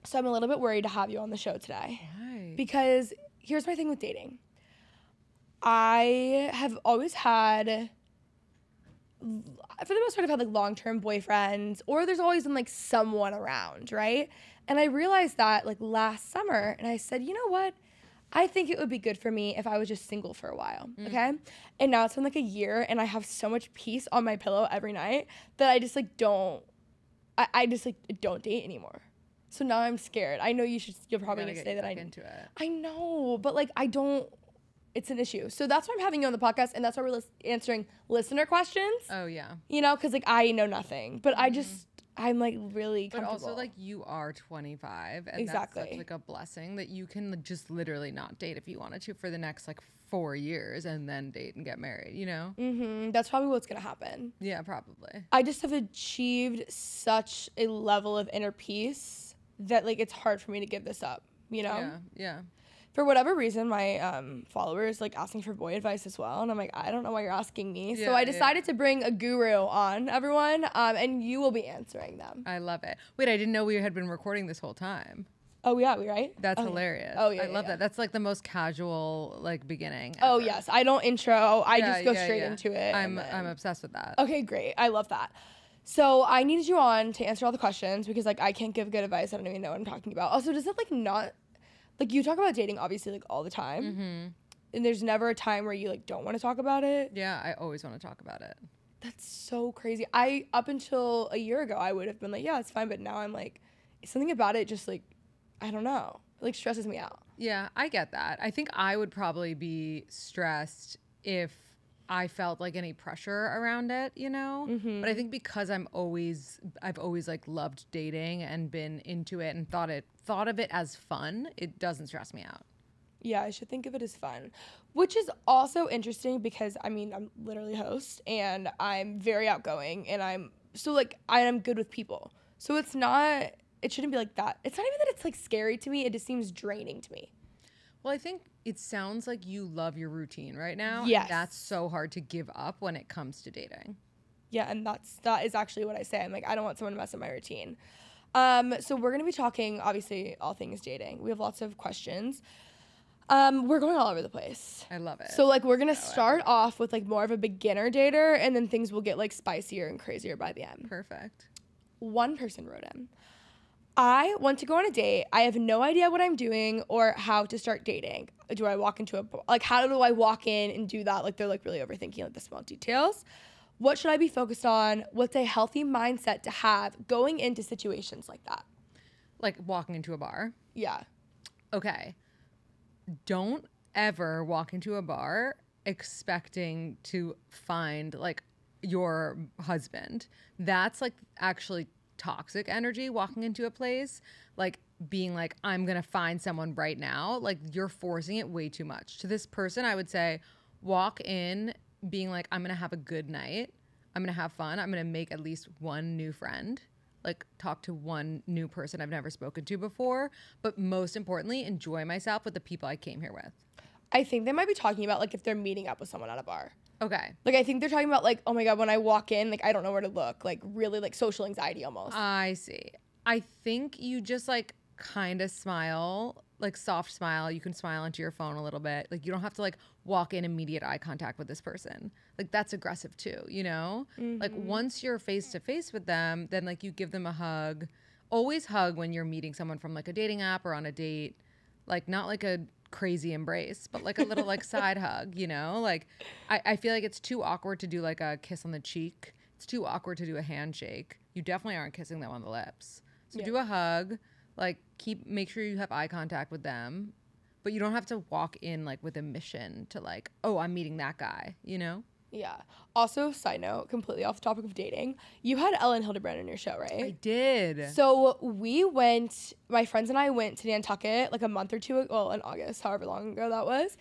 So I'm a little bit worried to have you on the show today. Why? Because here's my thing with dating. I have always had, for the most part, I've had like long-term boyfriends, or there's always been like someone around, right? And I realized that like last summer, and I said, you know what? I think it would be good for me if I was just single for a while, okay? And now it's been like a year, and I have so much peace on my pillow every night that I just like don't, I just like don't date anymore. So now I'm scared. I know you're probably gonna say that into it. I know, but like I don't. It's an issue. So that's why I'm having you on the podcast, and that's why we're answering listener questions. Oh yeah. You know, because like I know nothing, but I'm like really comfortable. But also like you are 25, and Exactly. that's such like a blessing that you can just literally not date if you wanted to for the next like 4 years and then date and get married. You know. That's probably what's gonna happen. Yeah, probably. I just have achieved such a level of inner peace that like it's hard for me to give this up. You know. Yeah. Yeah. For whatever reason, my followers like asking for boy advice as well, and I'm like, I don't know why you're asking me. So I decided to bring a guru on, everyone, and you will be answering them. I love it. Wait, I didn't know we had been recording this whole time. Oh yeah, we right? That's hilarious. Oh yeah, I love that. That's like the most casual like beginning. Oh ever. yes, I don't intro. I just go straight into it. I'm obsessed with that. Okay, great. I love that. So I needed you on to answer all the questions because like I can't give good advice. I don't even know what I'm talking about. Also, does it like not? Like, you talk about dating, obviously, like, all the time. And there's never a time where you, like, don't want to talk about it. Yeah, I always want to talk about it. That's so crazy. Up until a year ago, I would have been like, yeah, it's fine. But now I'm like, something about it just, like, I don't know. It, like, stresses me out. Yeah, I get that. I think I would probably be stressed if I felt like any pressure around it, you know? But I think because I've always like loved dating and been into it and thought of it as fun, it doesn't stress me out. Yeah, I should think of it as fun, which is also interesting because I mean, I'm literally a host and I'm very outgoing and I'm good with people. So it shouldn't be like that. It's not even that it's like scary to me. It just seems draining to me. Well, I think it sounds like you love your routine right now. Yes. And that's so hard to give up when it comes to dating. Yeah, and that is actually what I say. I'm like, I don't want someone to mess up my routine. So we're going to be talking, obviously, all things dating. We have lots of questions. We're going all over the place. I love it. So, like, we're going to start off with, like, more of a beginner dater, and then things will get, like, spicier and crazier by the end. Perfect. One person wrote in. I want to go on a date. I have no idea what I'm doing or how to start dating. Do I walk into how do I walk in and do that? Like, they're, like, really overthinking, like, the small details. What should I be focused on? What's a healthy mindset to have going into situations like that? Like walking into a bar? Yeah. Okay. Don't ever walk into a bar expecting to find, like, your husband. That's, like, actually toxic energy, walking into a place, like being like, I'm gonna find someone right now. Like, you're forcing it way too much. To this person, I would say walk in being like, I'm gonna have a good night, I'm gonna have fun, I'm gonna make at least one new friend, like talk to one new person I've never spoken to before, but most importantly, enjoy myself with the people I came here with. I think they might be talking about, like, if they're meeting up with someone at a bar. Okay. Like, I think they're talking about, like, oh my God, when I walk in, like, I don't know where to look. Like, really, like, social anxiety almost. I see. I think you just, like, kind of smile, like, soft smile. You can smile into your phone a little bit. Like, you don't have to, like, walk in immediate eye contact with this person. Like, that's aggressive too, you know? Like, once you're face to face with them, then, like, you give them a hug. Always hug when you're meeting someone from, like, a dating app or on a date. Like, not like a crazy embrace, but like a little like side hug, you know? Like, I feel like it's too awkward to do like a kiss on the cheek. It's too awkward to do a handshake. You definitely aren't kissing them on the lips. So do a hug, like make sure you have eye contact with them, but you don't have to walk in like with a mission to like, oh, I'm meeting that guy, you know? Yeah. Also, side note, completely off the topic of dating, you had Ellen Hildebrand on your show, right? I did. So my friends and I went to Nantucket like a month or two ago, well, in August, however long ago that was.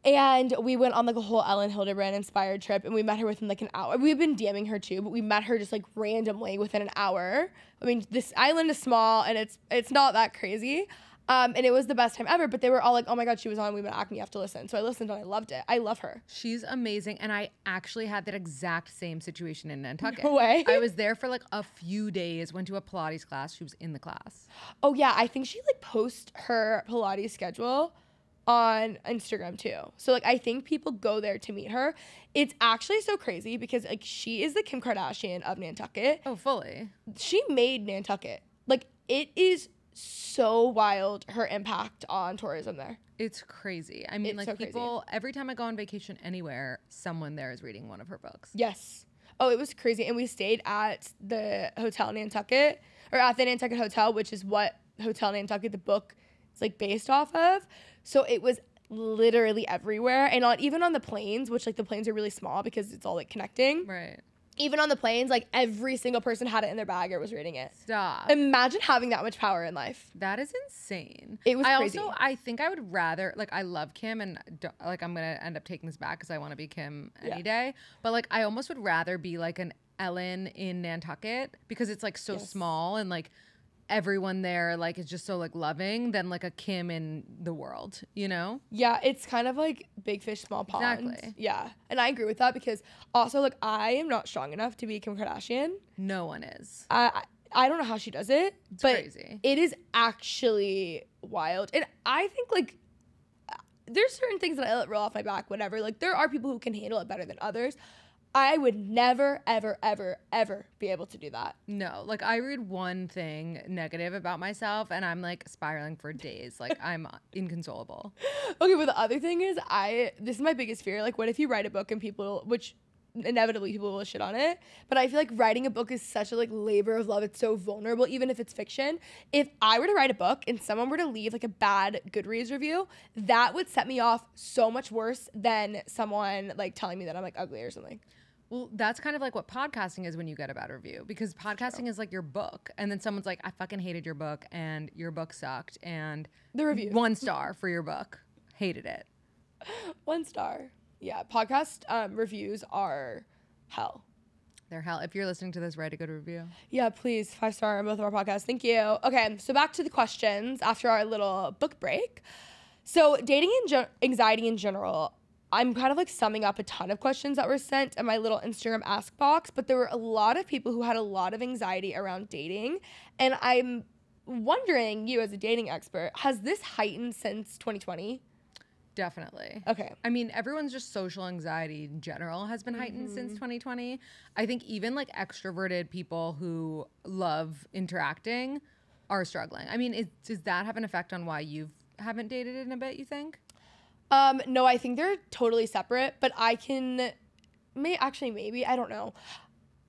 And we went on like a whole Ellen Hildebrand inspired trip, and we met her within like an hour. We've been DMing her too, but we met her just like randomly within an hour. I mean, this island is small and it's not that crazy. And it was the best time ever, but they were all like, oh my God, she was on We Met Acme, you have to listen. So I listened and I loved it. I love her. She's amazing. And I actually had that exact same situation in Nantucket. No way. I was there for like a few days, went to a Pilates class. She was in the class. Oh yeah, I think she like posts her Pilates schedule on Instagram too. So like I think people go there to meet her. It's actually so crazy because like she is the Kim Kardashian of Nantucket. Oh, fully. She made Nantucket. Like it is so wild, her impact on tourism there. It's crazy. I mean, It's like so people, every time I go on vacation anywhere, someone there is reading one of her books. Yes. Oh, it was crazy. And we stayed at the Hotel Nantucket, or at the Nantucket Hotel, which is what Hotel Nantucket, the book, is like based off of. So it was literally everywhere. And not even on the planes, which like the planes are really small because it's all like connecting. Right. Even on the planes, like every single person had it in their bag or was reading it. Stop. Imagine having that much power in life. That is insane. It was crazy. I think I would rather, like, I love Kim and like, I'm going to end up taking this back because I want to be Kim any day. But like, I almost would rather be like an Ellen in Nantucket because it's like so small and like everyone there like is just so like loving than like a Kim in the world, you know? Yeah, it's kind of like big fish, small pond. Exactly. Yeah. And I agree with that because also like I am not strong enough to be Kim Kardashian. No one is. I don't know how she does it, but crazy. It is actually wild. And I think like there's certain things that I let roll off my back, whatever. Like there are people who can handle it better than others. I would never, ever, ever, ever be able to do that. No, like I read one thing negative about myself and I'm like spiraling for days. Like I'm inconsolable. Okay, but the other thing is this is my biggest fear. Like what if you write a book and people, which inevitably people will shit on it, but I feel like writing a book is such a like labor of love. It's so vulnerable, even if it's fiction. If I were to write a book and someone were to leave like a bad Goodreads review, that would set me off so much worse than someone like telling me that I'm like ugly or something. Well, that's kind of like what podcasting is when you get a bad review because podcasting is like your book. And then someone's like, I fucking hated your book and your book sucked. And the review 1 star for your book. Hated it. 1 star. Yeah. Podcast reviews are hell. They're hell. If you're listening to this, write a good review. Yeah, please. 5-star on both of our podcasts. Thank you. Okay. So back to the questions after our little book break. So dating and anxiety in general, I'm kind of like summing up a ton of questions that were sent in my little Instagram ask box, but there were a lot of people who had a lot of anxiety around dating. And I'm wondering, you as a dating expert, has this heightened since 2020? Definitely. Okay. I mean, everyone's just social anxiety in general has been heightened since 2020. I think even like extroverted people who love interacting are struggling. I mean, does that have an effect on why you haven't dated in a bit, you think? No, I think they're totally separate, but I can maybe, I don't know.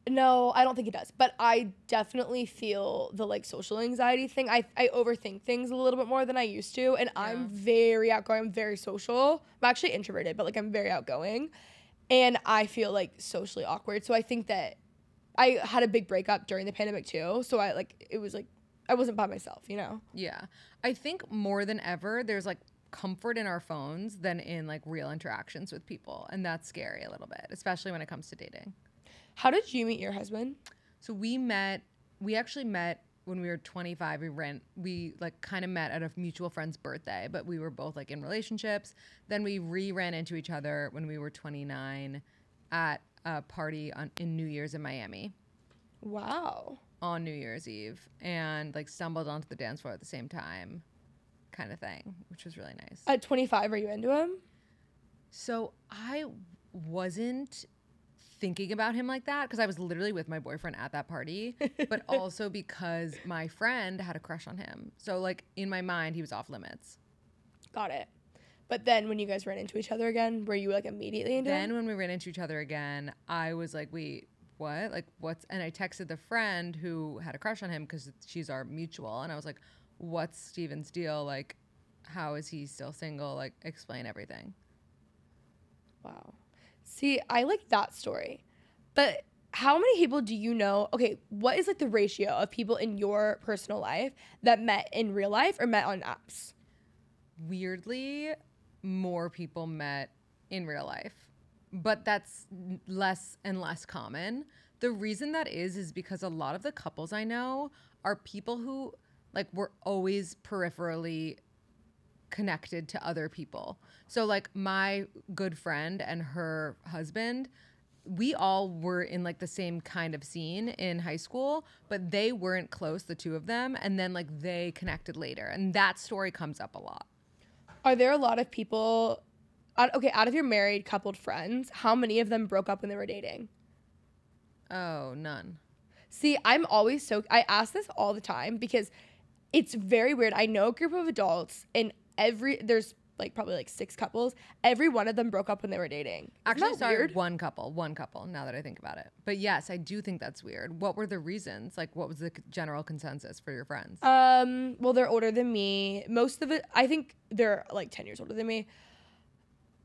No, I don't think it does, but I definitely feel the like social anxiety thing. I overthink things a little bit more than I used to, and I'm very outgoing. I'm very social. I'm actually introverted, but like I'm very outgoing, and I feel like socially awkward. So I think that I had a big breakup during the pandemic too. So it was like I wasn't by myself, you know? Yeah. I think more than ever, there's like comfort in our phones than in like real interactions with people. And that's scary a little bit, especially when it comes to dating. How did you meet your husband? So we actually met when we were 25. We like kind of met at a mutual friend's birthday, but we were both like in relationships. Then we ran into each other when we were 29 at a party in New Year's in Miami. Wow. On New Year's Eve, and like stumbled onto the dance floor at the same time. Kind of thing, which was really nice. At 25, are you into him? So I wasn't thinking about him like that because I was literally with my boyfriend at that party, but also because my friend had a crush on him. So like in my mind, he was off limits. Got it. But then when you guys ran into each other again, were you like immediately into him? Then when we ran into each other again, I was like, wait, what? Like what's, and I texted the friend who had a crush on him because she's our mutual. And I was like, what's Steven's deal? Like, how is he still single? Like, explain everything. Wow. See, I like that story. But how many people do you know? Okay, what is like the ratio of people in your personal life that met in real life or met on apps? Weirdly, more people met in real life, but that's less and less common. The reason that is because a lot of the couples I know are people who like we're always peripherally connected to other people. So like my good friend and her husband, we all were in like the same kind of scene in high school, but they weren't close, the two of them, and then like they connected later, and that story comes up a lot. Are there a lot of people, out of your married coupled friends, how many of them broke up when they were dating? Oh, none. See, I ask this all the time because it's very weird. I know a group of adults and there's like probably like 6 couples. Every one of them broke up when they were dating. Actually, sorry, weird? One couple, now that I think about it. But yes, I do think that's weird. What were the reasons? Like, what was the general consensus for your friends? Well, they're older than me. Most of it, I think they're like 10 years older than me.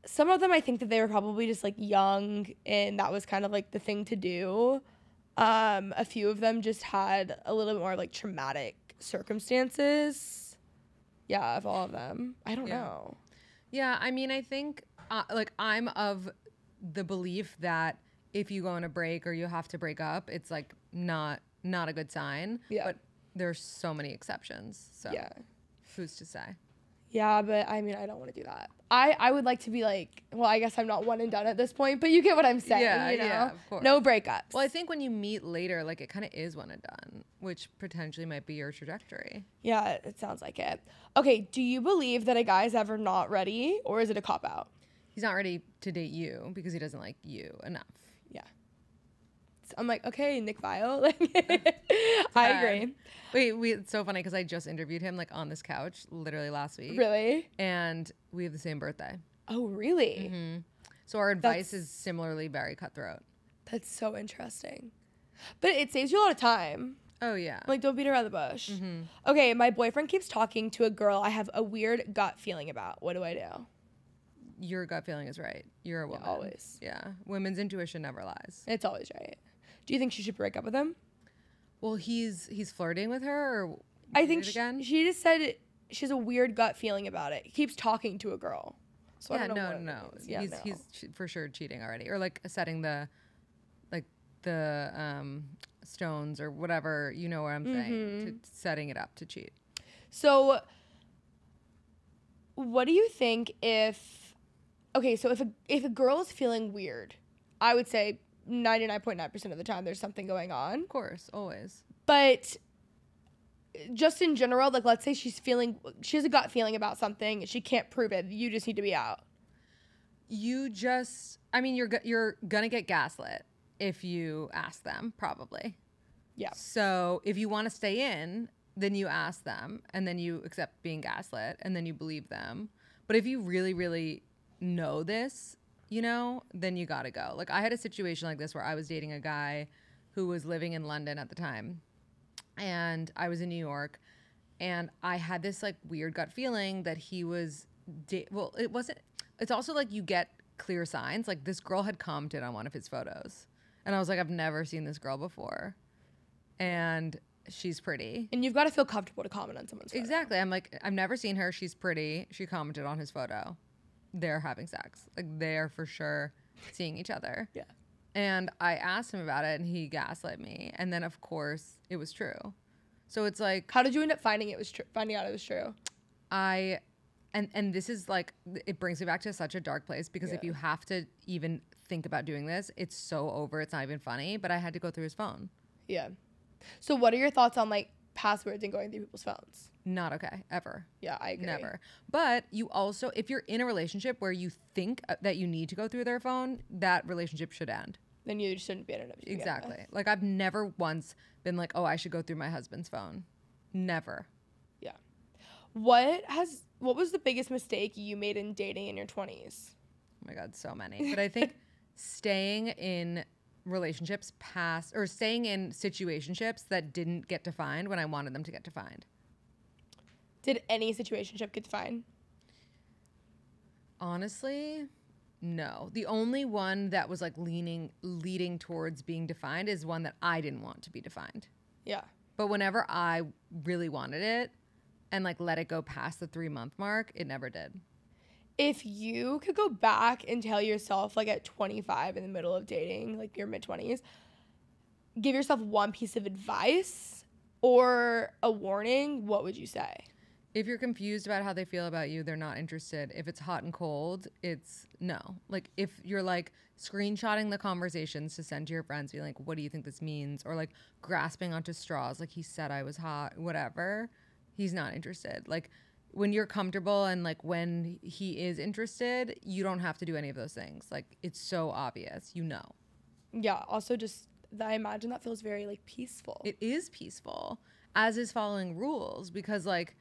Some of them, I think that they were probably just like young and that was kind of like the thing to do. A few of them just had a little bit more like traumatic circumstances. Yeah, of all of them. I don't know. Yeah, I mean, I think like I'm of the belief that if you go on a break or you have to break up, it's like not a good sign. Yeah. But there's so many exceptions. So yeah, who's to say? Yeah, but I mean, I don't want to do that. I would like to be like, well, I guess I'm not one and done at this point, but you get what I'm saying. Yeah, you know? yeah, of course. No breakups. Well, I think when you meet later, like it kind of is one and done, which potentially might be your trajectory. Yeah, it sounds like it. Okay, do you believe that a guy's ever not ready, or is it a cop-out? He's not ready to date you because he doesn't like you enough. Yeah. So I'm like, okay, Nick Vile. I agree. Wait, it's so funny because I just interviewed him like on this couch literally last week. Really? And we have the same birthday. Oh, really? Mm-hmm. So our advice is similarly very cutthroat. That's so interesting. But it saves you a lot of time. Oh, yeah. Like, don't beat around the bush. Mm-hmm. Okay, my boyfriend keeps talking to a girl I have a weird gut feeling about. What do I do? Your gut feeling is right. You're a woman. Yeah, always. Yeah. Women's intuition never lies. It's always right. Do you think she should break up with him? Well, he's flirting with her, or I think she just said she has a weird gut feeling about it. He keeps talking to a girl. So yeah, I don't know no. Yeah, he's for sure cheating already, or like setting the stones or whatever. You know what I'm saying? Setting it up to cheat. So, what do you think if a girl is feeling weird, I would say 99.9% of the time there's something going on. Of course, always. But just in general, like let's say she has a gut feeling about something, she can't prove it. You just need to be out. You're gonna get gaslit if you ask them, probably. Yeah. So if you want to stay in, then you ask them, and then you accept being gaslit, and then you believe them. But if you really, really know this, then you gotta go. Like I had a situation like this where I was dating a guy who was living in London at the time, and I was in New York, and I had this like weird gut feeling that he was it wasn't. It's also like you get clear signs. Like this girl had commented on one of his photos, and I was like, I've never seen this girl before, and she's pretty. And you've got to feel comfortable to comment on someone's photo. Exactly. I'm like, I've never seen her. She's pretty. She commented on his photo. They're having sex. Like they're for sure seeing each other. Yeah. And I asked him about it, and he gaslit me. And then of course it was true. So it's like, how did you end up finding out it was true? And this is like, it brings me back to such a dark place because if you have to even think about doing this, it's so over. It's not even funny. But I had to go through his phone. Yeah. So what are your thoughts on like passwords and going through people's phones? Not okay, ever. Yeah, I agree. Never. But you also, if you're in a relationship where you think that you need to go through their phone, that relationship should end. Then you shouldn't be in it. Exactly. Like I've never once been like, oh, I should go through my husband's phone. Never. Yeah. What was the biggest mistake you made in dating in your 20s? Oh my God, so many. But I think staying in relationships staying in situationships that didn't get defined when I wanted them to get defined. Did any situationship get defined? Honestly, no. The only one that was like leading towards being defined is one that I didn't want to be defined. Yeah. But whenever I really wanted it and like let it go past the 3-month mark, it never did. If you could go back and tell yourself like at 25 in the middle of dating, like your mid-20s, give yourself one piece of advice or a warning, what would you say? If you're confused about how they feel about you, they're not interested. If it's hot and cold, it's no. Like if you're like screenshotting the conversations to send to your friends, being like, what do you think this means? Or like grasping onto straws, like he said I was hot, whatever, he's not interested. Like when you're comfortable and like when he is interested, you don't have to do any of those things. Like it's so obvious, you know. Yeah, also just, I imagine that feels very like peaceful. It is peaceful, as is following rules, because like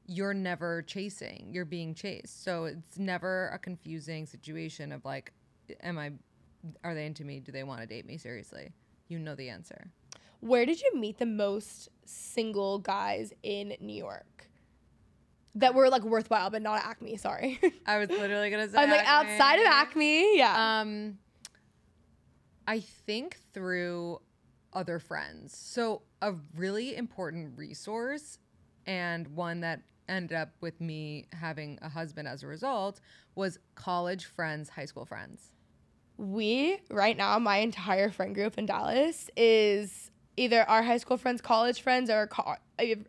you're never chasing, you're being chased. So it's never a confusing situation of like, are they into me? Do they want to date me seriously? You know the answer. Where did you meet the most single guys in New York that were like worthwhile, but not at Acme? Sorry. I was literally gonna say I'm like Acme. outside of Acme. Yeah. I think through other friends. So a really important resource, and one that ended up with me having a husband as a result, was college friends, high school friends. Right now, my entire friend group in Dallas is either our high school friends, college friends, or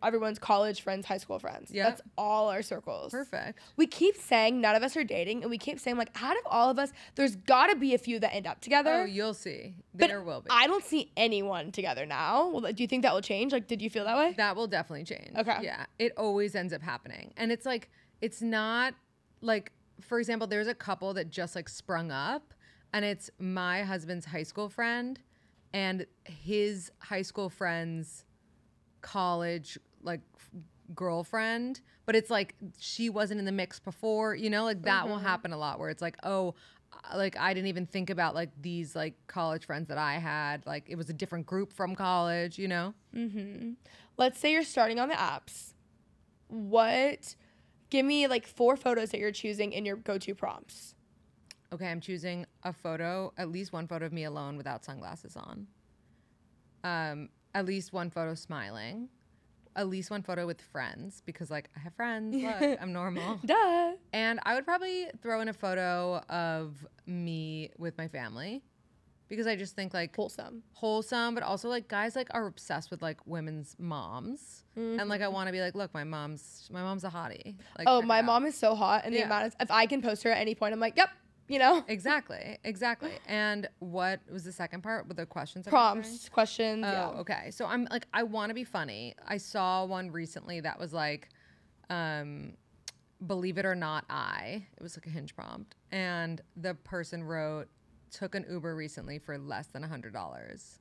everyone's college friends, high school friends. Yep. That's all our circles. Perfect. We keep saying none of us are dating, and we keep saying like, out of all of us, there's got to be a few that end up together. Oh, you'll see. But There will be. I don't see anyone together now. Well, do you think that will change? Like, did you feel that way? That will definitely change. Okay. Yeah. It always ends up happening. And it's like, it's not like, for example, there's a couple that just like sprung up, and it's my husband's high school friend and his high school friend's college like girlfriend, but it's like she wasn't in the mix before, you know, like that will happen a lot where it's like, oh, like I didn't even think about like these like college friends that I had, like it was a different group from college, you know. Let's say you're starting on the apps. Give me like 4 photos that you're choosing in your go-to prompts. Okay, I'm choosing a photo, at least one photo of me alone without sunglasses on. At least one photo smiling. At least one photo with friends, because like I have friends. Look, I'm normal. Duh. And I would probably throw in a photo of me with my family, because I just think like wholesome, but also like guys like are obsessed with like women's moms, and like I want to be like, look, my mom's a hottie. Like, Oh, my mom is so hot, and the amount of, if I can post her at any point, I'm like, yep. You know? Exactly. And what was the second part with the questions? Prompts, questions. Oh, yeah. okay. So I'm like, I want to be funny. I saw one recently that was like, believe it or not, it was like a Hinge prompt. And the person wrote, took an Uber recently for less than $100.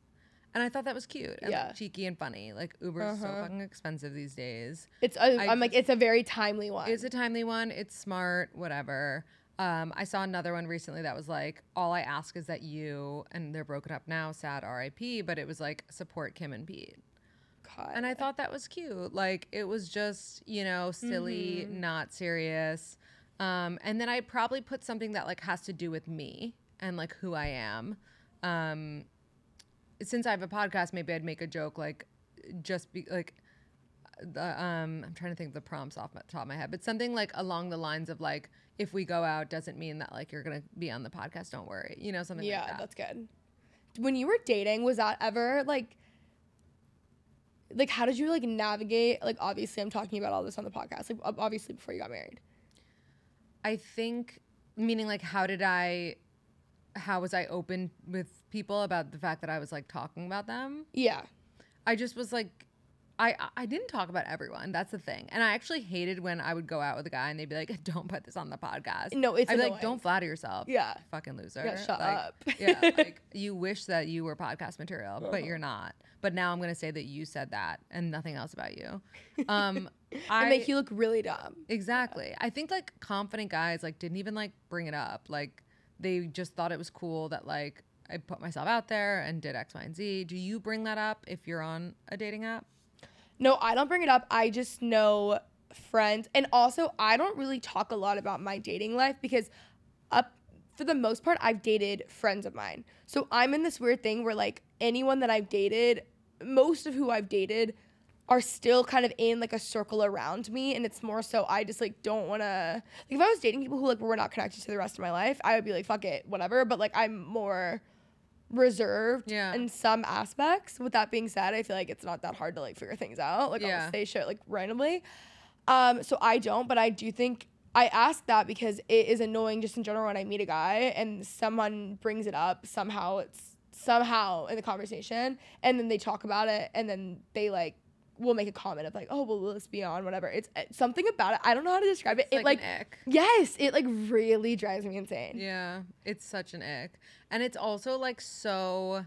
And I thought that was cute and like, cheeky and funny. Like Uber is so fucking expensive these days. I'm like, it's a very timely one. It's a timely one. It's smart, whatever. I saw another one recently that was like, all I ask is that you, and they're broken up now, sad RIP, but it was like, support Kim and Pete. God. And I thought that was cute. Like it was just, you know, silly, not serious. And then I probably put something that like has to do with me and like who I am. Since I have a podcast, maybe I'd make a joke like, just be like, I'm trying to think of the prompts off the top of my head, but something like along the lines of like, if we go out doesn't mean that like you're gonna be on the podcast, don't worry, you know, something like that. Yeah, that's good. When you were dating, was that ever like how did you like navigate, like obviously I'm talking about all this on the podcast, like obviously before you got married? I think, meaning like how was I open with people about the fact that I was like talking about them? Yeah. I just was like, I didn't talk about everyone. That's the thing. And I actually hated when I would go out with a guy and they'd be like, don't put this on the podcast. No, it's I'd be annoying. like, don't flatter yourself. Yeah. Fucking loser. Yeah, shut like, up. Yeah. Like you wish that you were podcast material, but you're not. But now I'm going to say that you said that and nothing else about you. And make you look really dumb. Exactly. Yeah. I think like confident guys like didn't even like bring it up. Like they just thought it was cool that like I put myself out there and did X, Y, and Z. Do you bring that up if you're on a dating app? No, I don't bring it up. I just know friends. And also, I don't really talk a lot about my dating life because for the most part, I've dated friends of mine. So I'm in this weird thing where like anyone that I've dated, most of who I've dated are still kind of in like a circle around me. And it's more so I just like don't want to, like if I was dating people who like were not connected to the rest of my life, I would be like, fuck it, whatever. But like I'm more reserved Yeah. in some aspects. With that being said, I feel like it's not that hard to like figure things out. Like Yeah. I'll say shit like randomly. So I don't, but I do think I ask that because it is annoying just in general when I meet a guy and someone brings it up somehow in the conversation and then they talk about it and then they like will make a comment of like, oh well, let's be on whatever. It's something about it. I don't know how to describe it. It's It like an ick. yes, it like really drives me insane. Yeah, it's such an ick. And it's also like so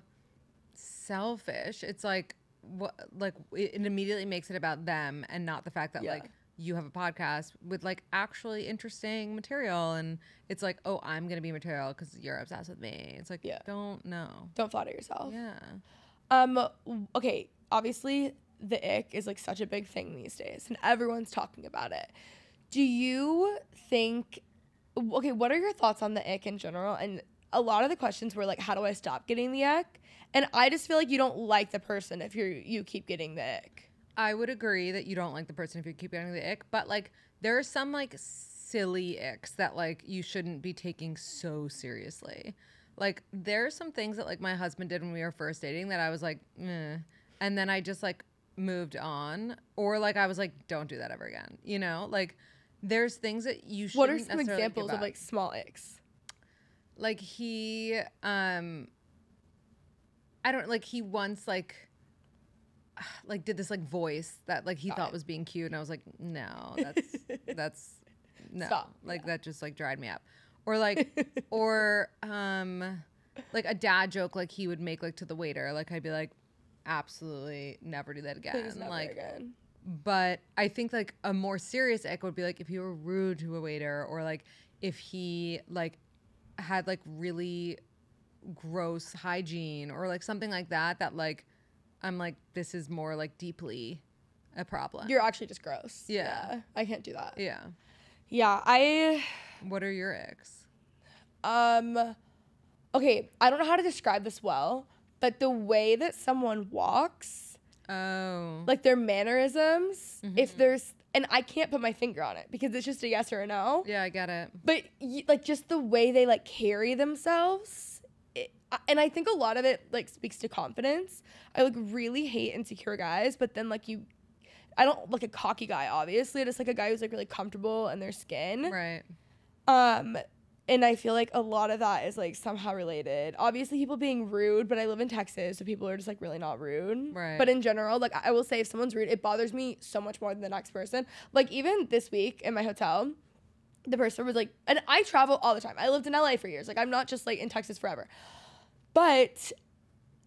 selfish. It's like what like it immediately makes it about them and not the fact that Yeah. like you have a podcast with like actually interesting material and it's like, oh, I'm going to be material cuz you're obsessed with me. It's like, Yeah. don't know. Don't flatter yourself. Yeah. Okay, obviously the ick is like such a big thing these days and everyone's talking about it. Do you think okay, what are your thoughts on the ick in general? And a lot of the questions were like, how do I stop getting the ick? And I just feel like you don't like the person if you keep getting the ick. I would agree that you don't like the person if you keep getting the ick, but like there are some like silly icks that like you shouldn't be taking so seriously. Like there are some things that like my husband did when we were first dating that I was like, eh. And then I just like moved on, or like I was like, don't do that ever again. You know, like there's things that you shouldn't. What are some necessarily examples give of up. like small icks? Like he I don't like he once like did this like voice that like he thought was being cute and I was like, no, that's no. Stop. Like that just like dried me up. Or like or like a dad joke like he would make like to the waiter. Like I'd be like, absolutely never do that again. Please never like again. but I think like a more serious ick would be like if you were rude to a waiter or like if he like had like really gross hygiene or like something like that that like I'm like this is more like deeply a problem. You're actually just gross. Yeah. I can't do that. Yeah. Yeah, What are your icks? okay, I don't know how to describe this well, but the way that someone walks, Oh. like their mannerisms, if there's, and I can't put my finger on it because it's just a yes or a no, Yeah, I get it. but like just the way they like carry themselves, and I think a lot of it like speaks to confidence. I like really hate insecure guys, but then like I don't like a cocky guy, obviously, just like a guy who's like really comfortable in their skin. Right. And I feel like a lot of that is like somehow related. Obviously, people being rude, but I live in Texas, so people are just like really not rude. Right. But in general, like I will say, if someone's rude, it bothers me so much more than the next person. Like even this week in my hotel, the person was like, and I travel all the time. I lived in LA for years. Like I'm not just like in Texas forever. But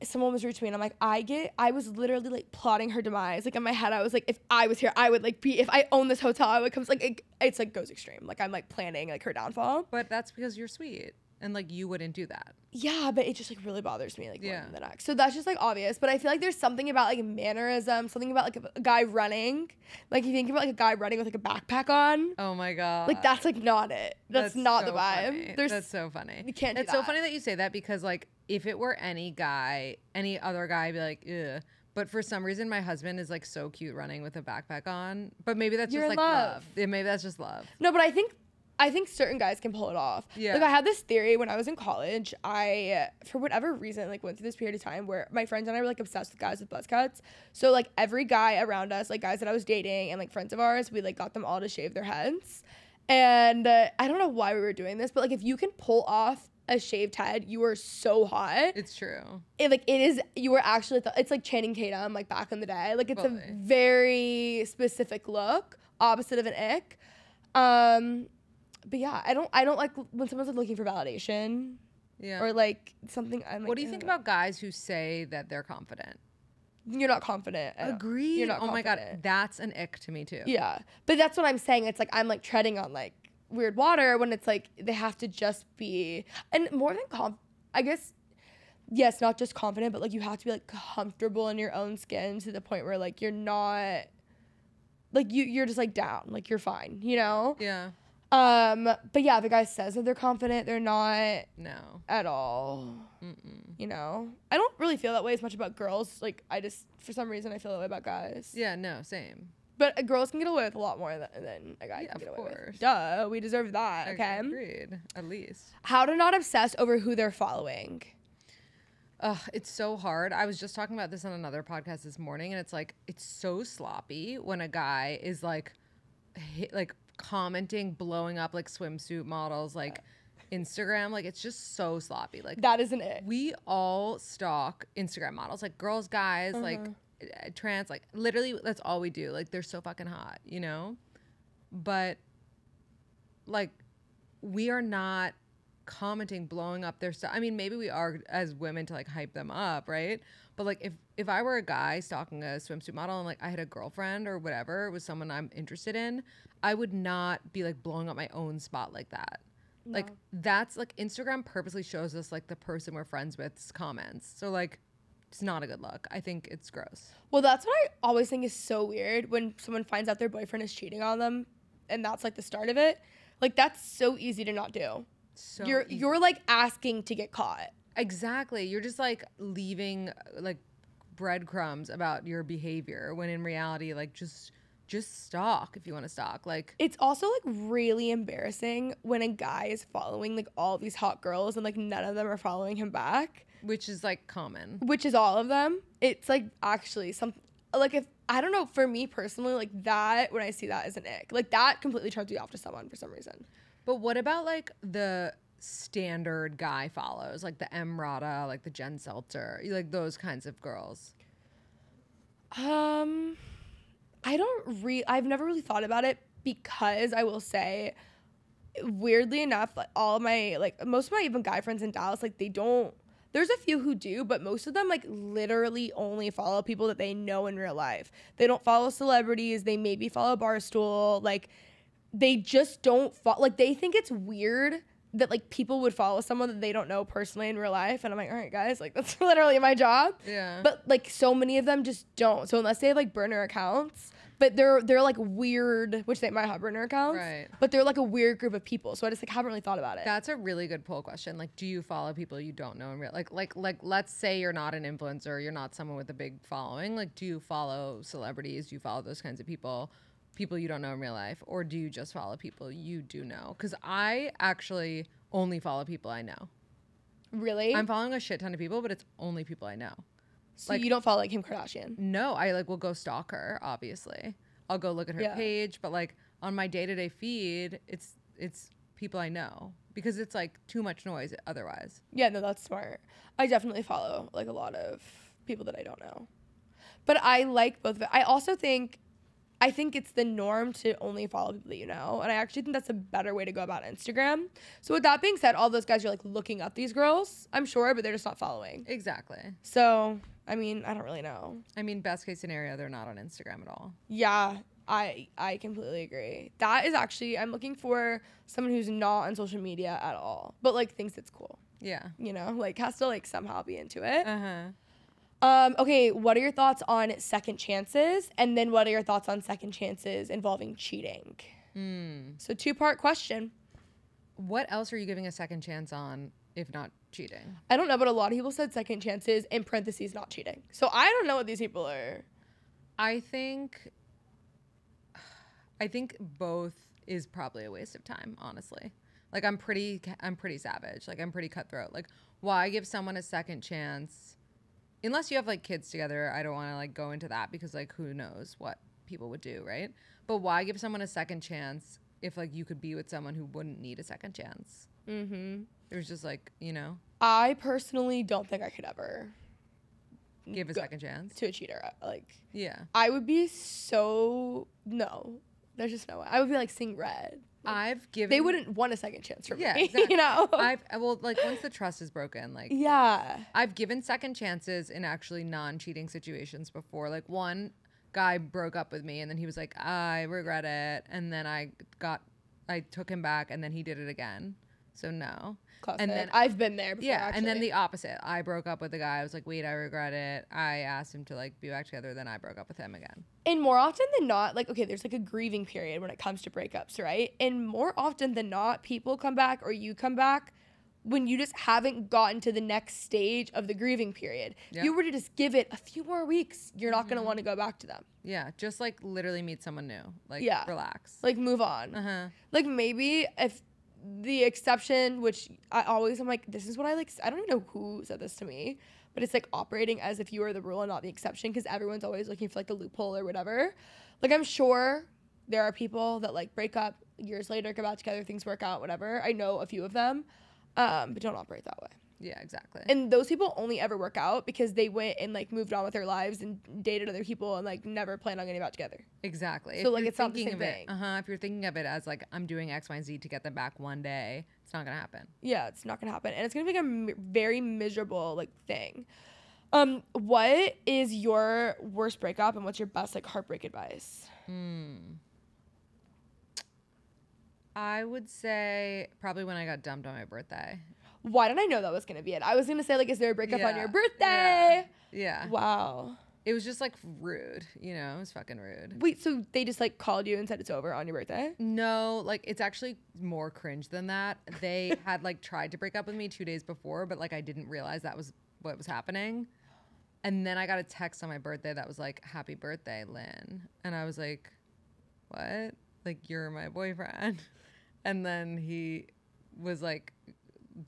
someone was rude to me and I'm like, I was literally like plotting her demise. Like in my head, I was like, if I was here, I would like if I own this hotel, I would come, like, it's like goes extreme. Like I'm like planning like her downfall. But that's because you're sweet and like you wouldn't do that. Yeah, but it just like really bothers me like more Yeah. than the next. So that's just like obvious. But I feel like there's something about like mannerism, something about like a guy running. Like you think about like a guy running with like a backpack on. Oh my God. Like that's like not it. That's not so the vibe. funny. That's so funny. You can't do It's so that. funny that you say that because like if it were any guy, any other guy, I'd be like, ugh. But for some reason, my husband is like so cute running with a backpack on. But maybe that's You're just in like love. love. Yeah, maybe that's just love. No, but I think certain guys can pull it off. Yeah. Like I had this theory when I was in college. I, for whatever reason, like went through this period of time where my friends and I were like obsessed with guys with buzz cuts. So like every guy around us, like guys that I was dating and like friends of ours, we like got them all to shave their heads. And I don't know why we were doing this, but like if you can pull off a shaved head, you are so hot. It's true. You were actually, it's like Channing Tatum, like back in the day. Like it's Totally. a very specific look, opposite of an ick. But yeah, I don't like when someone's like looking for validation Yeah. or like something. I'm like, What do you think about guys who say that they're confident? You're not confident. Agreed. You're not Oh my God. confident. That's an ick to me too. Yeah, but that's what I'm saying. It's like I'm like treading on like weird water when it's like they have to just be, and more than I guess, yes, not just confident, but like you have to be like comfortable in your own skin to the point where like you're not, like you're just like down, like you're fine, you know? Yeah. But yeah, the guy says that they're confident, they're not No. at all. Mm-mm. You know, I don't really feel that way as much about girls. Like I just, for some reason, I feel that way about guys. Yeah, no, same. But girls can get away with a lot more than a guy Yeah, can get of away course. with. Duh, we deserve that. Okay. Agreed. At least. How to not obsess over who they're following. Ugh, it's so hard. I was just talking about this on another podcast this morning, and it's like it's so sloppy when a guy is like commenting, blowing up like swimsuit models, like Instagram. Like it's just so sloppy. Like That isn't it. we all stalk Instagram models, like girls, guys, like trans, like literally that's all we do. Like they're so fucking hot, you know? But like we are not commenting, blowing up their stuff. I mean, maybe we are as women to like hype them up, right? But like if I were a guy stalking a swimsuit model and like I had a girlfriend or whatever, it was someone I'm interested in, I would not be like blowing up my own spot like that. No. Like that's like Instagram purposely shows us like the person we're friends with's comments. So like it's not a good look. I think it's gross. Well, that's what I always think is so weird when someone finds out their boyfriend is cheating on them and that's like the start of it. Like that's so easy to not do. So You're like asking to get caught. Exactly. You're just like leaving like breadcrumbs about your behavior when in reality like just stalk if you want to stalk. Like It's also like really embarrassing when a guy is following like all these hot girls and like none of them are following him back, which is like common. which is all of them. It's like actually some like if I don't know, for me personally, like that when I see that as an ick, like that completely turns me off to someone for some reason. But what about like the standard guy follows, like the Emrata, like the Jen Seltzer, like those kinds of girls? I've never really thought about it because I will say, weirdly enough, like all of my, like most of my even guy friends in Dallas, like they don't, there's a few who do, but most of them like literally only follow people that they know in real life. They don't follow celebrities. They maybe follow Barstool. Like they just don't follow, like they think it's weird that like people would follow someone that they don't know personally in real life. And I'm like, all right, guys, like that's literally my job. Yeah. But like so many of them just don't. So unless they have like burner accounts, but they're like weird, which they might have burner accounts, Right. but they're like a weird group of people. So I just like haven't really thought about it. That's a really good poll question. Like, do you follow people you don't know in real? Like, let's say you're not an influencer, you're not someone with a big following. Like, do you follow celebrities? Do you follow those kinds of people you don't know in real life, or do you just follow people you do know? Because I actually only follow people I know. Really? I'm following a shit ton of people, but it's only people I know. So like- you don't follow like Kim Kardashian? No, I like will go stalk her. Obviously, I'll go look at her Yeah. page, but like on my day-to-day feed, it's people I know because it's like too much noise otherwise. Yeah, no, that's smart. I definitely follow like a lot of people that I don't know. But I like both of it. I think it's the norm to only follow people that you know. And I actually think that's a better way to go about Instagram. So with that being said, all those guys are like looking up these girls, I'm sure, but they're just not following. Exactly. So, I mean, I don't really know. I mean, best case scenario, they're not on Instagram at all. Yeah, I completely agree. That is actually, I'm looking for someone who's not on social media at all, but like thinks it's cool. Yeah. You know, like has to like somehow be into it. Uh-huh. Okay, what are your thoughts on second chances? And then what are your thoughts on second chances involving cheating? So 2-part question. What else are you giving a second chance on if not cheating? I don't know, but a lot of people said second chances in parentheses not cheating. So I don't know what these people are. I think both is probably a waste of time, honestly. Like I'm pretty savage. Like I'm pretty cutthroat. Like why give someone a second chance? Unless you have like kids together, I don't want to like go into that because like who knows what people would do, right? But why give someone a second chance if like you could be with someone who wouldn't need a second chance? Mm-hmm. There's just like, you know, I personally don't think I could ever give a second chance to a cheater. Like, yeah, I would be no. There's just no way. I would be like seeing red. I've given. They wouldn't want a second chance from Yeah, me. exactly. You know. Like once the trust is broken, like Yeah. I've given second chances in actually non-cheating situations before. Like one guy broke up with me and then he was like, I regret it, and then I took him back and then he did it again. So no. Classic. And then I've been there before. yeah, actually. and then the opposite. I broke up with the guy. I was like, wait, I regret it. I asked him to like be back together. Then I broke up with him again. And more often than not, like, okay, there's like a grieving period when it comes to breakups, right? And more often than not, people come back or you come back when you just haven't gotten to the next stage of the grieving period. Yeah. You were to just give it a few more weeks, you're not going to want to go back to them. Yeah, just like literally meet someone new. Like Yeah. relax. Like, move on. Uh-huh. Like, maybe if the exception, which I'm like, this is what I like, I don't even know who said this to me, but it's like operating as if you are the rule and not the exception because everyone's always looking for like a loophole or whatever. Like I'm sure there are people that like break up years later, go back together, things work out, whatever. I know a few of them, but don't operate that way. Yeah, exactly. And those people only ever work out because they went and like moved on with their lives and dated other people and like never planned on getting back together. Exactly. So like it's not the same thing. If you're thinking of it as like I'm doing X, Y, and Z to get them back one day, it's not gonna happen. Yeah, it's not gonna happen, and it's gonna be a very miserable like thing. What is your worst breakup and what's your best like heartbreak advice? I would say probably when I got dumped on my birthday. Why did I know that was gonna be it? I was gonna say like, is there a breakup on your birthday? Yeah. Wow. It was just like rude, you know, it was fucking rude. Wait, so they just like called you and said it's over on your birthday? No, like it's actually more cringe than that. They had like tried to break up with me 2 days before, but like I didn't realize that was what was happening. And then I got a text on my birthday that was like, happy birthday, Lynn. And I was like, what? Like, you're my boyfriend. And then he was like,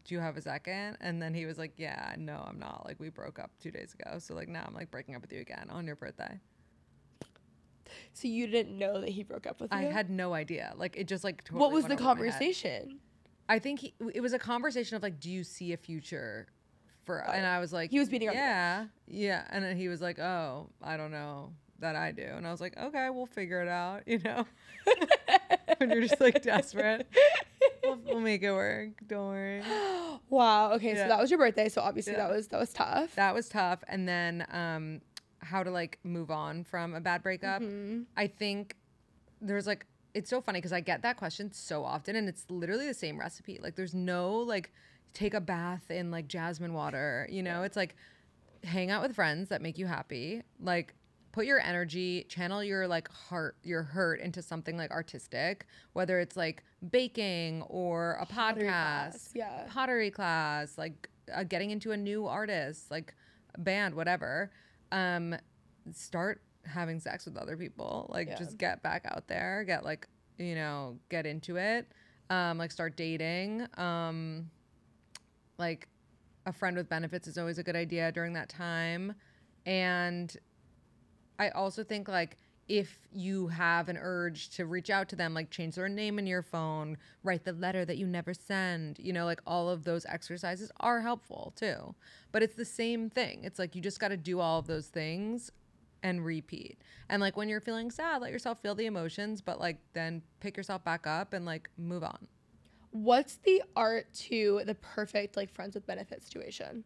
do you have a second? And then he was like, yeah, no, I'm not. Like, we broke up 2 days ago. So, like, now I'm, like, breaking up with you again on your birthday. So you didn't know that he broke up with you? I had no idea. Like, it just, like, totally What was went the over my head. conversation? I think it was a conversation of, like, do you see a future for... And I was like... He was beating up. Yeah. Yeah. And then he was like, oh, I don't know that I do. And I was like, okay, we'll figure it out, you know? When you're just, like, desperate. We'll make it work. Don't worry. Wow. Okay, Yeah. so that was your birthday. So obviously that was tough. That was tough. And then how to like move on from a bad breakup. I think there's like, it's so funny because I get that question so often and it's literally the same recipe. Like there's no like take a bath in like jasmine water, you know? It's like hang out with friends that make you happy. Like put your energy, channel your like heart, your hurt into something like artistic, whether it's like baking or a podcast, pottery class, like getting into a new artist, like a band, whatever. Start having sex with other people, like just get back out there, get like, you know, get into it. Like start dating. Like a friend with benefits is always a good idea during that time. And I also think like if you have an urge to reach out to them, like change their name in your phone, write the letter that you never send, you know, like all of those exercises are helpful too. But it's the same thing. It's like you just got to do all of those things and repeat. And like when you're feeling sad, let yourself feel the emotions, but like then pick yourself back up and like move on. What's the art to the perfect like friends with benefits situation?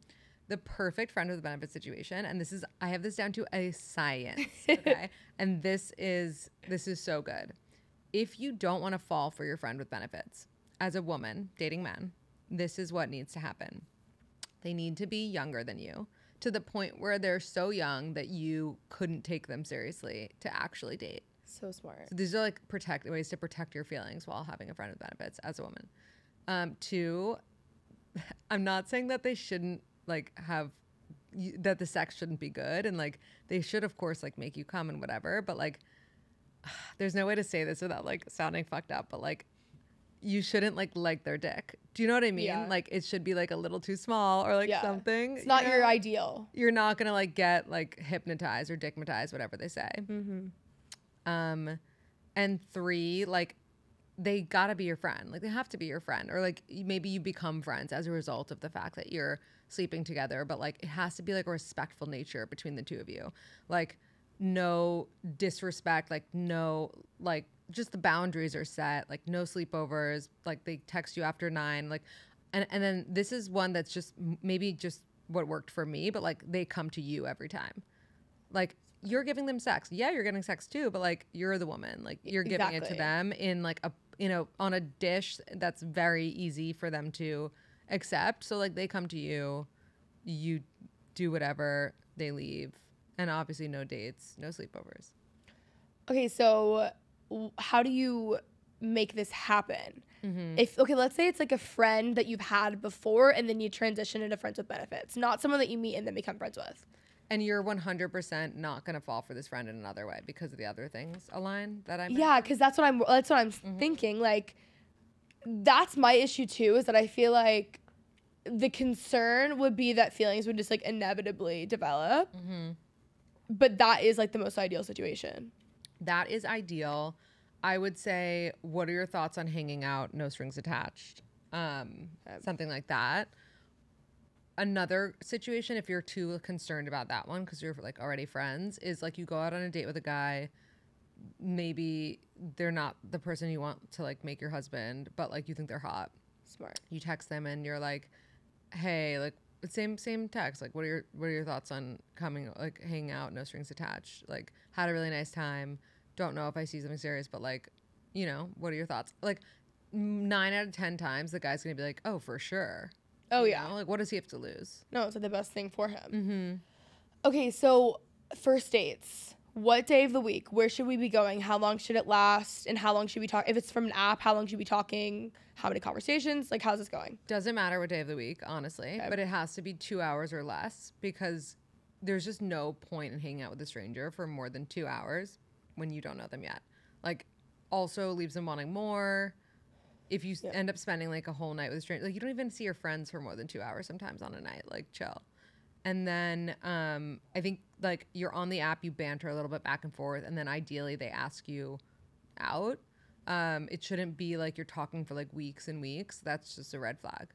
The perfect friend with benefit situation, and this is, I have this down to a science, okay? And this is so good. If you don't want to fall for your friend with benefits, as a woman dating men, this is what needs to happen. They need to be younger than you, to the point where they're so young that you couldn't take them seriously to actually date. So smart. So these are like ways to protect your feelings while having a friend with benefits as a woman. Two, I'm not saying that they shouldn't like have that the sex shouldn't be good, and like they should of course like make you come and whatever, but like there's no way to say this without like sounding fucked up, but like you shouldn't like their dick. Do you know what I mean? Yeah. Like it should be like a little too small or like something. It's not your ideal. You're not gonna like get like hypnotized or dickmatized, whatever they say. And three, like they gotta be your friend. Like they have to be your friend, or like maybe you become friends as a result of the fact that you're sleeping together, but like it has to be like a respectful nature between the two of you. Like no disrespect, like no, like just the boundaries are set, like no sleepovers, like they text you after 9, like, and then this is one that's just maybe just what worked for me, but like they come to you every time. Like you're giving them sex. Yeah, you're getting sex too, but like you're the woman, like you're giving it to them in like a, you know, on a dish that's very easy for them to accept. So like they come to you, you do whatever, they leave, and obviously no dates, no sleepovers. Okay, so how do you make this happen? If let's say it's like a friend that you've had before and then you transition into friends with benefits, not someone that you meet and then become friends with. And you're 100% not gonna fall for this friend in another way because of the other things align that I'm. Yeah, because that's what I'm thinking. Like, that's my issue too. Is that I feel like the concern would be that feelings would just like inevitably develop. But that is like the most ideal situation. That is ideal. I would say, what are your thoughts on hanging out, no strings attached? Something like that. Another situation, if you're too concerned about that one because you're like already friends, is like you go out on a date with a guy. Maybe they're not the person you want to like make your husband, but like you think they're hot. Smart. You text them and you're like, hey, like same text. Like, what are your thoughts on coming, like hanging out, no strings attached? Like, had a really nice time. Don't know if I see something serious, but like, you know, what are your thoughts? Like 9 out of 10 times the guy's gonna be like, oh, for sure. Oh, You yeah. know? Like, what does he have to lose? No, it's like the best thing for him. Okay, so first dates. What day of the week? Where should we be going? How long should it last? And how long should we talk? If it's from an app, how long should we be talking? How many conversations? Like, how's this going? Doesn't matter what day of the week, honestly, but it has to be 2 hours or less because there's just no point in hanging out with a stranger for more than 2 hours when you don't know them yet. Like, also leaves them wanting more. If you end up spending like a whole night with a stranger, like you don't even see your friends for more than 2 hours sometimes on a night, like chill. And then I think like you're on the app, you banter a little bit back and forth, and then ideally they ask you out. It shouldn't be like you're talking for like weeks and weeks. That's just a red flag.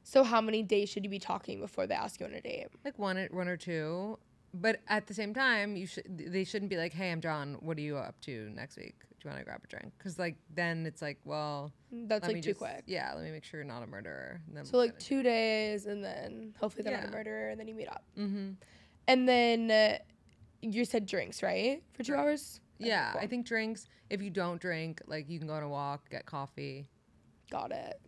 So how many days should you be talking before they ask you on a date? Like one or two. But at the same time, they shouldn't be like, hey, I'm John. What are you up to next week? Do you want to grab a drink? Because like then it's like, well, that's like too quick. Yeah, let me make sure you're not a murderer. And then so like 2 days, and then hopefully they're not a murderer, and then you meet up. Mm-hmm. And then you said drinks, right? For 2 hours? Yeah, cool. I think drinks. If you don't drink, like you can go on a walk, get coffee. Got it.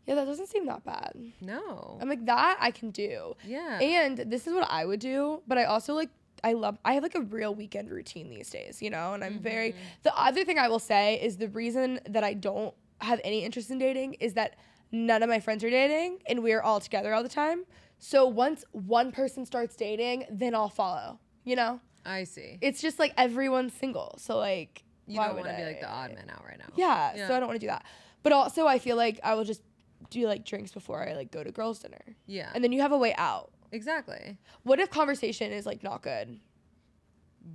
Yeah, that doesn't seem that bad. No. I'm like, that I can do. Yeah. And this is what I would do, but I also like, I have like a real weekend routine these days, you know? And I'm the other thing I will say is the reason that I don't have any interest in dating is that none of my friends are dating and we're all together all the time. So once one person starts dating, then I'll follow, you know? I see. It's just like everyone's single. So like, you don't want to be like the odd man out right now. Yeah, so I don't want to do that. But also I feel like I will just do like drinks before I like go to girls' dinner. Yeah. And then you have a way out. Exactly. What if conversation is like not good?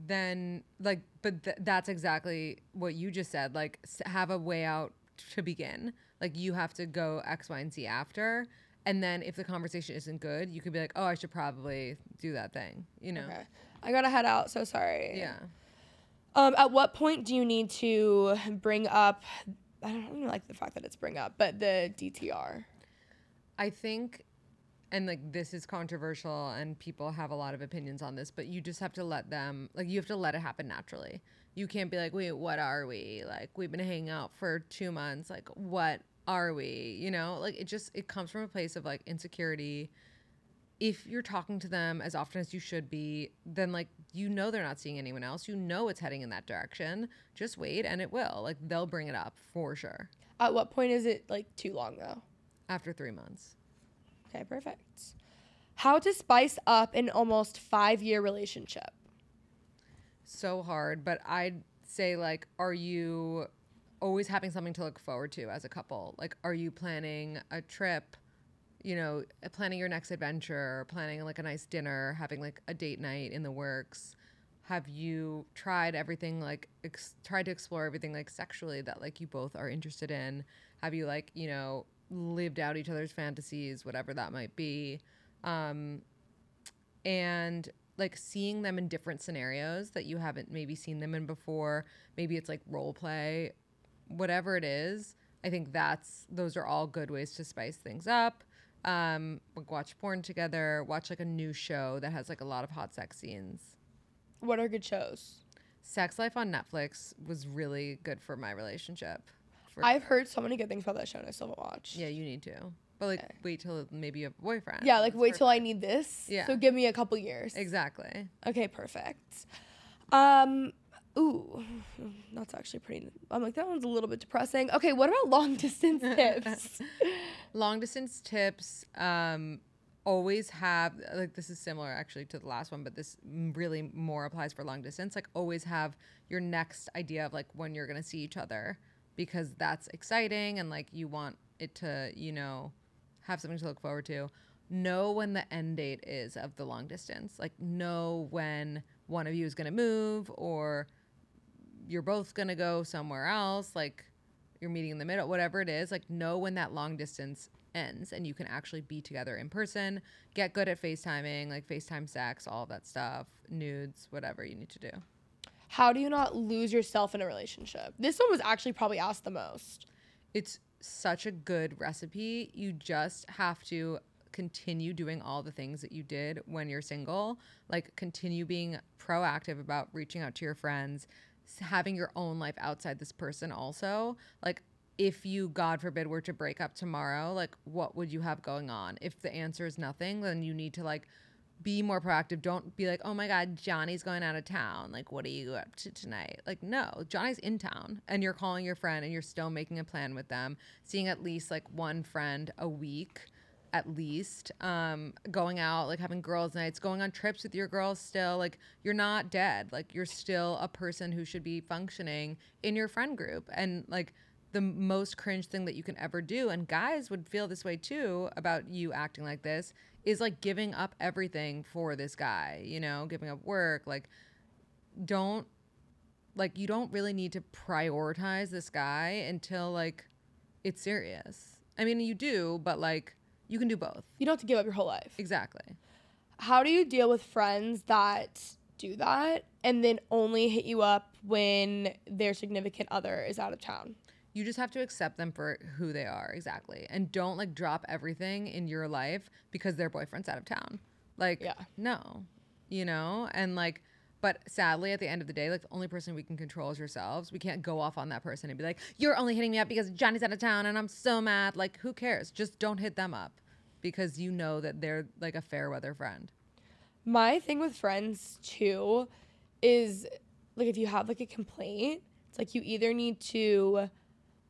Then like, but that's exactly what you just said. Like have a way out to begin. Like you have to go X, Y, and Z after. And then if the conversation isn't good, you could be like, oh, I should probably do that thing, you know? Okay. I gotta head out, so sorry. Yeah. At what point do you need to bring up, I don't even like the fact that it's bring up, but the DTR? I think, and like this is controversial and people have a lot of opinions on this, but you just have to let them, like you have to let it happen naturally. You can't be like, wait, what are we? Like we've been hanging out for 2 months. Like what are we? You know, like it comes from a place of like insecurity. If you're talking to them as often as you should be, then like, you know, they're not seeing anyone else. You know, it's heading in that direction. Just wait and it will. Like they'll bring it up for sure. At what point is it like too long though? After 3 months. Okay, perfect. How to spice up an almost 5-year relationship? So hard, but I'd say like, are you always having something to look forward to as a couple? Like, are you planning a trip? You know, planning your next adventure, planning like a nice dinner, having like a date night in the works. Have you tried everything like tried to explore everything like sexually that like you both are interested in? Have you like, you know, lived out each other's fantasies, whatever that might be? And like seeing them in different scenarios that you haven't maybe seen them in before. Maybe it's like role play, whatever it is. I think those are all good ways to spice things up. Like watch porn together, watch like a new show that has like a lot of hot sex scenes. What are good shows? Sex Life on Netflix was really good for my relationship. I've heard so many good things about that show and I still haven't watched. Yeah, you need to. But like wait till maybe you have a boyfriend. Yeah, like wait till I need this. Yeah. So give me a couple years. Exactly. Okay, perfect. Ooh, that's actually pretty, I'm like, that one's a little bit depressing. Okay, what about long distance tips? Long distance tips, always have, like this is similar actually to the last one, but this really more applies for long distance. Like always have your next idea of like when you're going to see each other because that's exciting and like you want it to, you know, have something to look forward to. Know when the end date is of the long distance. Like, know when one of you is going to move, or you're both going to go somewhere else. Like, you're meeting in the middle, whatever it is. Like, know when that long distance ends and you can actually be together in person. Get good at FaceTiming, like FaceTime sex, all of that stuff, nudes, whatever you need to do. How do you not lose yourself in a relationship? This one was actually probably asked the most. It's such a good recipe. You just have to continue doing all the things that you did when you're single. Like, continue being proactive about reaching out to your friends, having your own life outside this person also. Like, if you, God forbid, were to break up tomorrow, like, what would you have going on? If the answer is nothing, then you need to, like, be more proactive. Don't be like, oh my God, Johnny's going out of town. Like, what are you up to tonight? Like, no, Johnny's in town and you're calling your friend and you're still making a plan with them, seeing at least like one friend a week, at least, going out, like having girls' nights, going on trips with your girls still. Like, you're not dead. Like, you're still a person who should be functioning in your friend group. And like, the most cringe thing that you can ever do, and guys would feel this way too about you acting like this, is like giving up everything for this guy, you know, giving up work. Like, you don't really need to prioritize this guy until like it's serious. I mean, you do, but like, you can do both. You don't have to give up your whole life. Exactly. How do you deal with friends that do that and then only hit you up when their significant other is out of town? You just have to accept them for who they are. Exactly. And don't like drop everything in your life because their boyfriend's out of town. Like, yeah. No, you know? And like, but sadly, at the end of the day, like, the only person we can control is ourselves. We can't go off on that person and be like, you're only hitting me up because Johnny's out of town and I'm so mad. Like, who cares? Just don't hit them up because you know that they're like a fair weather friend. My thing with friends too is like, if you have like a complaint, it's like you either need to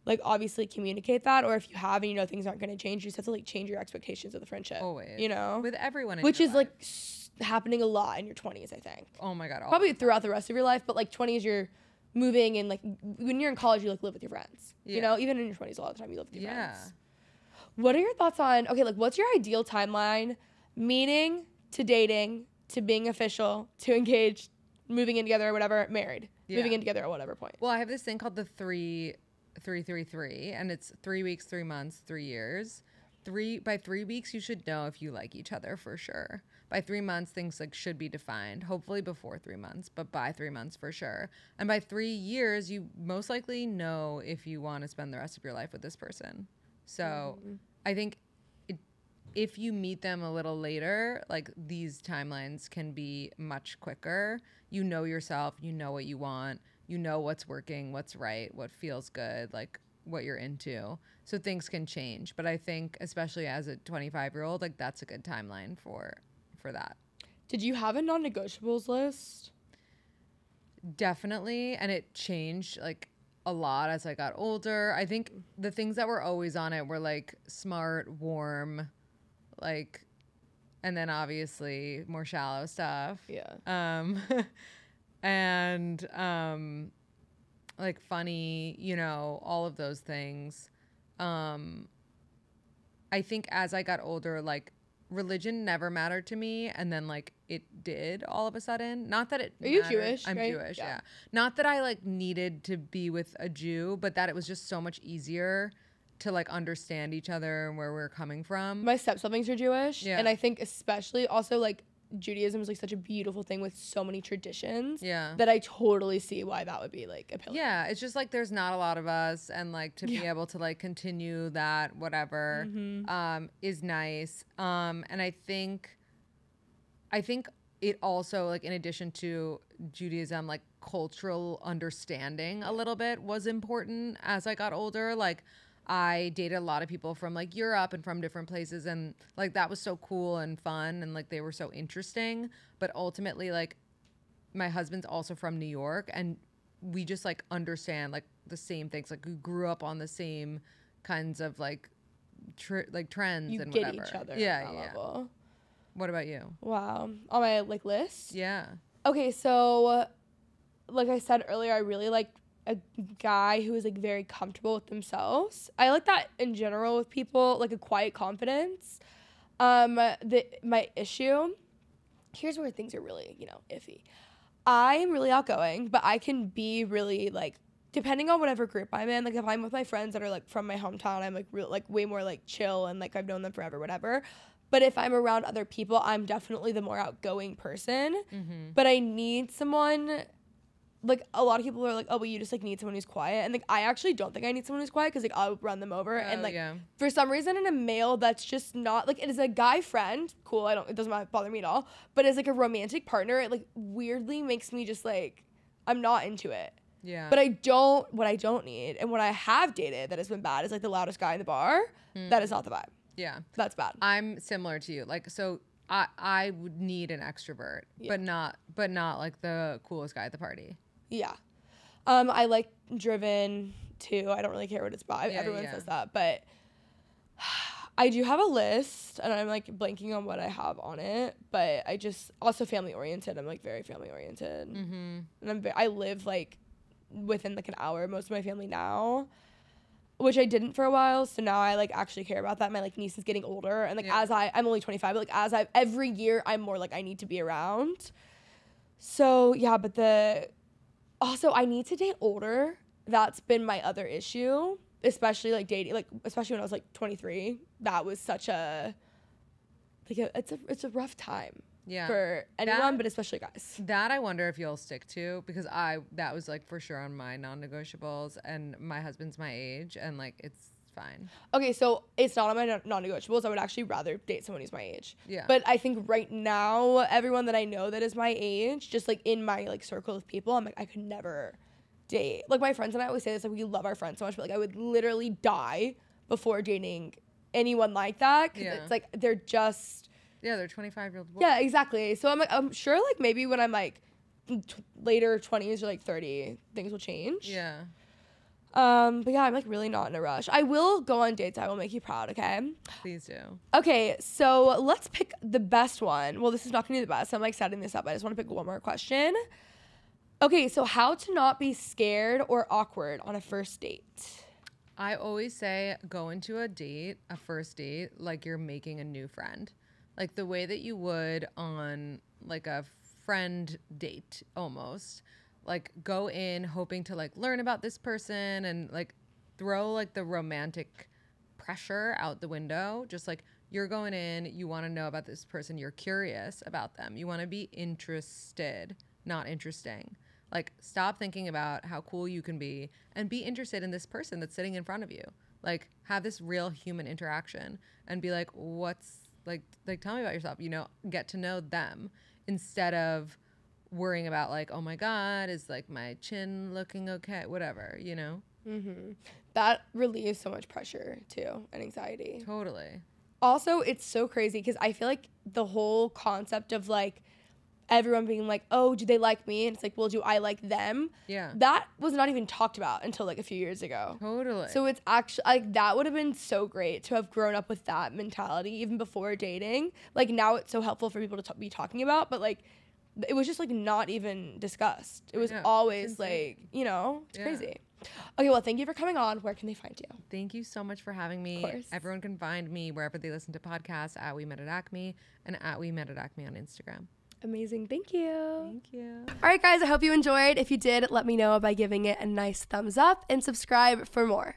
like obviously communicate that, or if you have and you know things aren't going to change, you just have to like change your expectations of the friendship. Always. You know? With everyone in which your is life. Like happening a lot in your 20s, I think. Oh my God. Probably throughout the rest of your life, but like 20s you're moving, and like when you're in college you like live with your friends. Yeah. You know, even in your 20s a lot of the time you live with your friends. What are your thoughts on, okay, like what's your ideal timeline? Meeting to dating to being official to engaged, moving in together or whatever, married. Yeah. Moving in together at whatever point. Well, I have this thing called the 3-3-3, and it's 3 weeks, 3 months, 3 years. By 3 weeks you should know if you like each other for sure. By 3 months things like should be defined, hopefully before 3 months, but by 3 months for sure. And by 3 years you most likely know if you want to spend the rest of your life with this person. So I think if you meet them a little later, like these timelines can be much quicker. You know yourself, you know what you want, you know what's working, what's right, what feels good, like what you're into. So things can change. But I think especially as a 25-year-old, like that's a good timeline for that. Did you have a non-negotiables list? Definitely. And it changed like a lot as I got older. I think the things that were always on it were like smart, warm, like, and then obviously more shallow stuff. Yeah. And like funny, you know, all of those things. I think as I got older, like religion never mattered to me, and then like it did all of a sudden. Not that it Are you Jewish? I'm right? Jewish, yeah. Not that I like needed to be with a Jew, but that it was just so much easier to like understand each other and where we're coming from. My step-siblings are Jewish, and I think especially also like Judaism is like such a beautiful thing with so many traditions that I totally see why that would be like appealing. Yeah, it's just like there's not a lot of us, and like to be able to like continue that whatever is nice. And I think it also, like, in addition to Judaism, like cultural understanding a little bit was important as I got older. Like, I dated a lot of people from like Europe and from different places, and like that was so cool and fun, and like they were so interesting. But ultimately, like, my husband's also from New York, and we just like understand like the same things. Like, we grew up on the same kinds of like trends and whatever. You get each other. Yeah. Level. What about you? Wow. On my like list? Yeah. Okay, so like I said earlier, I really like a guy who is like very comfortable with themselves. I like that in general with people, like a quiet confidence. My issue, here's where things are really, you know, iffy. I'm really outgoing, but I can be really like, depending on whatever group I'm in, like if I'm with my friends that are like from my hometown, I'm like real, like way more like chill and like I've known them forever, whatever. But if I'm around other people, I'm definitely the more outgoing person. But I need someone, like a lot of people are like, oh, but you just like need someone who's quiet. And like, I actually don't think I need someone who's quiet because like I'll run them over. And like, for some reason in a male, that's just not like, it is a guy friend. Cool. It doesn't bother me at all. But as like a romantic partner, it like weirdly makes me just like, I'm not into it. Yeah. But what I don't need and what I have dated that has been bad is like the loudest guy in the bar. That is not the vibe. Yeah. That's bad. I'm similar to you. Like, so I would need an extrovert, but not like the coolest guy at the party. Yeah. I like driven too. I don't really care what it's about. Everyone says that, but I do have a list and I'm like blanking on what I have on it, but I just also family oriented. I'm like very family oriented. And I live like within like an hour of most of my family now, which I didn't for a while. So now I like actually care about that. My like niece is getting older and like I'm only 25, but like every year I'm more like I need to be around. So yeah, but also I need to date older. That's been my other issue, especially like dating, like especially when I was like 23. That was such a it's a rough time. Yeah. For anyone, but especially guys. That I wonder if you'll stick to, because that was like for sure on my non-negotiables, and my husband's my age and like it's fine. Okay, so it's not on my non-negotiables. I would actually rather date someone who's my age. Yeah. But I think right now, everyone that I know that is my age, just like in my like circle of people, I'm like, I could never date. Like my friends and I always say this, like we love our friends so much, but like I would literally die before dating anyone like that. Cause it's like, they're just... Yeah, they're 25-year-old boys. Yeah, exactly. So I'm like, I'm sure like maybe when I'm like later 20s or like 30, things will change. Yeah. But yeah, I'm like really not in a rush. I will go on dates. I will make you proud, okay? Please do. Okay, so let's pick the best one. Well, this is not gonna be the best. I'm like setting this up. I just want to pick one more question. Okay, so how to not be scared or awkward on a first date? I always say go into a first date, like you're making a new friend. Like the way that you would on like a friend date almost. Like go in hoping to like learn about this person and like throw like the romantic pressure out the window. Just like you're going in, you want to know about this person, you're curious about them. You want to be interested, not interesting. Like stop thinking about how cool you can be and be interested in this person that's sitting in front of you. Like have this real human interaction and be like, what's like tell me about yourself, you know, get to know them instead of worrying about like, oh my God, is like my chin looking okay? Whatever, you know? That relieves so much pressure too and anxiety. Totally. Also, it's so crazy because I feel like the whole concept of like everyone being like, oh, do they like me? And it's like, well, do I like them? Yeah. That was not even talked about until like a few years ago. Totally. So it's actually like that would have been so great to have grown up with that mentality even before dating. Like now it's so helpful for people to be talking about, but like it was just like not even discussed. It was always like, you know, it's crazy. Okay, well, thank you for coming on. Where can they find you? Thank you so much for having me. Of course. Everyone can find me wherever they listen to podcasts at We Met at Acme and at We Met at Acme on Instagram. Amazing. Thank you. Thank you. All right, guys, I hope you enjoyed. If you did, let me know by giving it a nice thumbs up and subscribe for more.